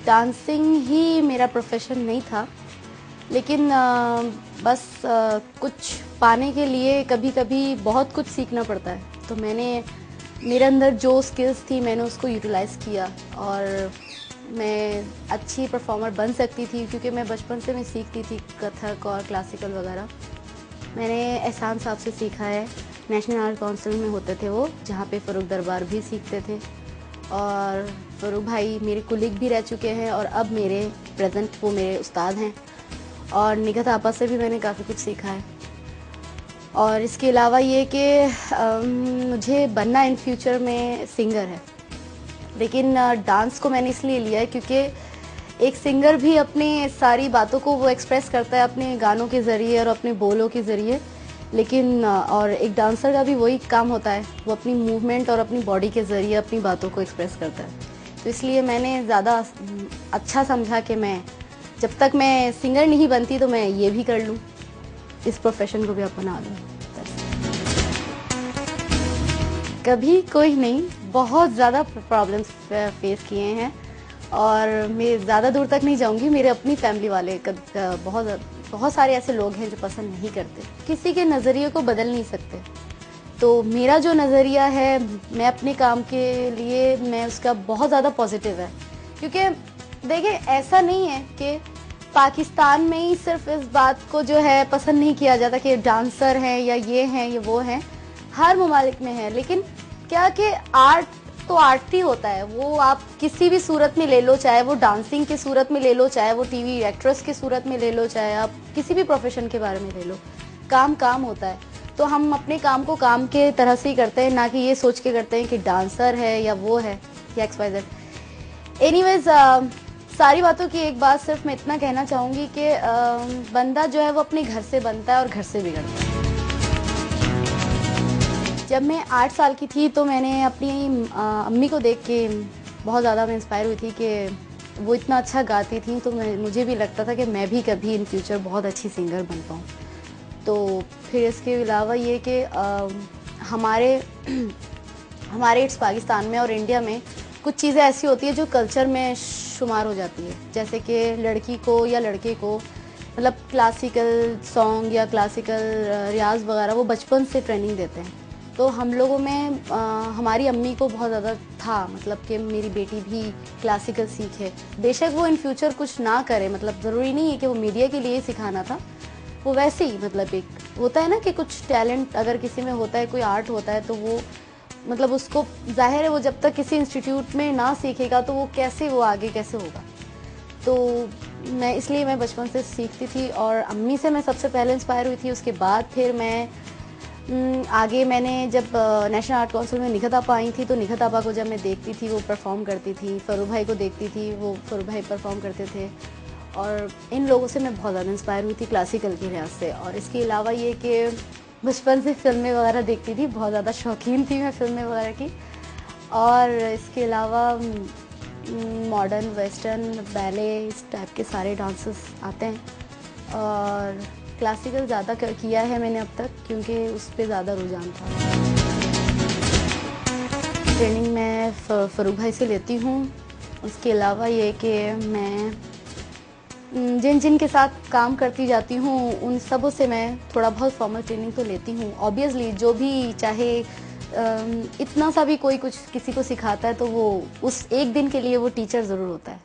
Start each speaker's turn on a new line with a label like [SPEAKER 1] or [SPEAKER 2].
[SPEAKER 1] Dancing ही मेरा profession नहीं था, लेकिन बस कुछ पाने के लिए कभी कभी बहुत कुछ सीखना पड़ता है। तो मेरे अंदर जो स्किल्स थी मैंने उसको यूटिलाइज़ किया और मैं अच्छी परफॉर्मर बन सकती थी, क्योंकि मैं बचपन से मैं सीखती थी कथक और क्लासिकल वगैरह। मैंने एहसान साहब से सीखा है, नेशनल आर्ट काउंसिल में होते थे वो, जहाँ पे फ़रूक दरबार भी सीखते थे। और फ़रूक भाई मेरे कुलीग भी रह चुके हैं और अब मेरे प्रेजेंट वो मेरे उस्ताद हैं। और निगहत आपा से भी मैंने काफ़ी कुछ सीखा है। और इसके अलावा ये कि मुझे बनना इन फ्यूचर में सिंगर है, लेकिन डांस को मैंने इसलिए लिया है क्योंकि एक सिंगर भी अपनी सारी बातों को वो एक्सप्रेस करता है अपने गानों के ज़रिए और अपने बोलों के ज़रिए, लेकिन और एक डांसर का भी वही काम होता है, वो अपनी मूवमेंट और अपनी बॉडी के ज़रिए अपनी बातों को एक्सप्रेस करता है। तो इसलिए मैंने ज़्यादा अच्छा समझा कि मैं जब तक मैं सिंगर नहीं बनती तो मैं ये भी कर लूँ, इस प्रोफेशन को भी अपना लूँ। कभी कोई नहीं, बहुत ज़्यादा प्रॉब्लम्स फेस किए हैं और मैं ज़्यादा दूर तक नहीं जाऊंगी। मेरे अपनी फैमिली वाले बहुत सारे ऐसे लोग हैं जो पसंद नहीं करते। किसी के नज़रिए को बदल नहीं सकते, तो मेरा जो नज़रिया है मैं अपने काम के लिए मैं उसका बहुत ज़्यादा पॉजिटिव है। क्योंकि देखिए ऐसा नहीं है कि पाकिस्तान में ही सिर्फ इस बात को जो है पसंद नहीं किया जाता कि डांसर हैं या ये हैं या वो हैं, हर ममालिक में है। लेकिन क्या कि आर्ट तो आर्ट ही होता है, वो आप किसी भी सूरत में ले लो, चाहे वो डांसिंग की सूरत में ले लो, चाहे वो टीवी एक्ट्रेस की सूरत में ले लो, चाहे आप किसी भी प्रोफेशन के बारे में ले लो, काम काम होता है। तो हम अपने काम को काम के तरह से ही करते हैं, ना कि ये सोच के करते हैं कि डांसर है या वो है या XYZ। एनीवेज सारी बातों की एक बात सिर्फ मैं इतना कहना चाहूँगी कि बंदा जो है वो अपने घर से बनता है और घर से बिगड़ता है। जब मैं 8 साल की थी तो मैंने अपनी अम्मी को देख के बहुत ज़्यादा मैं इंस्पायर हुई थी कि वो इतना अच्छा गाती थी, तो मुझे भी लगता था कि मैं भी कभी इन फ्यूचर बहुत अच्छी सिंगर बन पाऊँ। तो फिर इसके अलावा ये कि हमारे इस पाकिस्तान में और इंडिया में कुछ चीज़ें ऐसी होती है जो कल्चर में शुमार हो जाती है, जैसे कि लड़की को या लड़के को मतलब क्लासिकल सॉन्ग या क्लासिकल रियाज वगैरह वो बचपन से ट्रेनिंग देते हैं। तो हम लोगों में हमारी अम्मी को बहुत ज़्यादा था, मतलब कि मेरी बेटी भी क्लासिकल सीखे, बेशक वो इन फ्यूचर कुछ ना करे, मतलब ज़रूरी नहीं है कि वो मीडिया के लिए सिखाना था, वो वैसे ही मतलब एक होता है ना कि कुछ टैलेंट अगर किसी में होता है, कोई आर्ट होता है, तो वो मतलब उसको जाहिर है वो जब तक किसी इंस्टीट्यूट में ना सीखेगा तो वो आगे कैसे होगा। तो इसलिए मैं बचपन से सीखती थी और अम्मी से मैं सबसे पहले इंस्पायर हुई थी। उसके बाद फिर मैं आगे मैंने जब नेशनल आर्ट काउंसिल में निगहत आपा आई थी, तो निगहत आपा को जब मैं देखती थी वो परफॉर्म करती थी, फ़रूक भाई को देखती थी वो फ़रूक भाई परफॉर्म करते थे, और इन लोगों से मैं बहुत ज़्यादा इंस्पायर हुई थी क्लासिकल के लिहाज से। और इसके अलावा ये कि बचपन से फिल्में वगैरह देखती थी, बहुत ज़्यादा शौकीन थी मैं फिल्में वगैरह की। और इसके अलावा मॉडर्न, वेस्टर्न, बैले, इस टाइप के सारे डांसेस आते हैं। और क्लासिकल ज़्यादा किया है मैंने अब तक, क्योंकि उस पर ज़्यादा रुझान था। ट्रेनिंग मैं फ़रूक भाई से लेती हूँ। उसके अलावा ये कि मैं जिन के साथ काम करती जाती हूँ उन सबों से मैं थोड़ा बहुत फॉर्मल ट्रेनिंग तो लेती हूँ। ऑब्वियसली जो भी चाहे इतना सा भी कोई कुछ किसी को सिखाता है तो वो उस एक दिन के लिए वो टीचर ज़रूर होता है।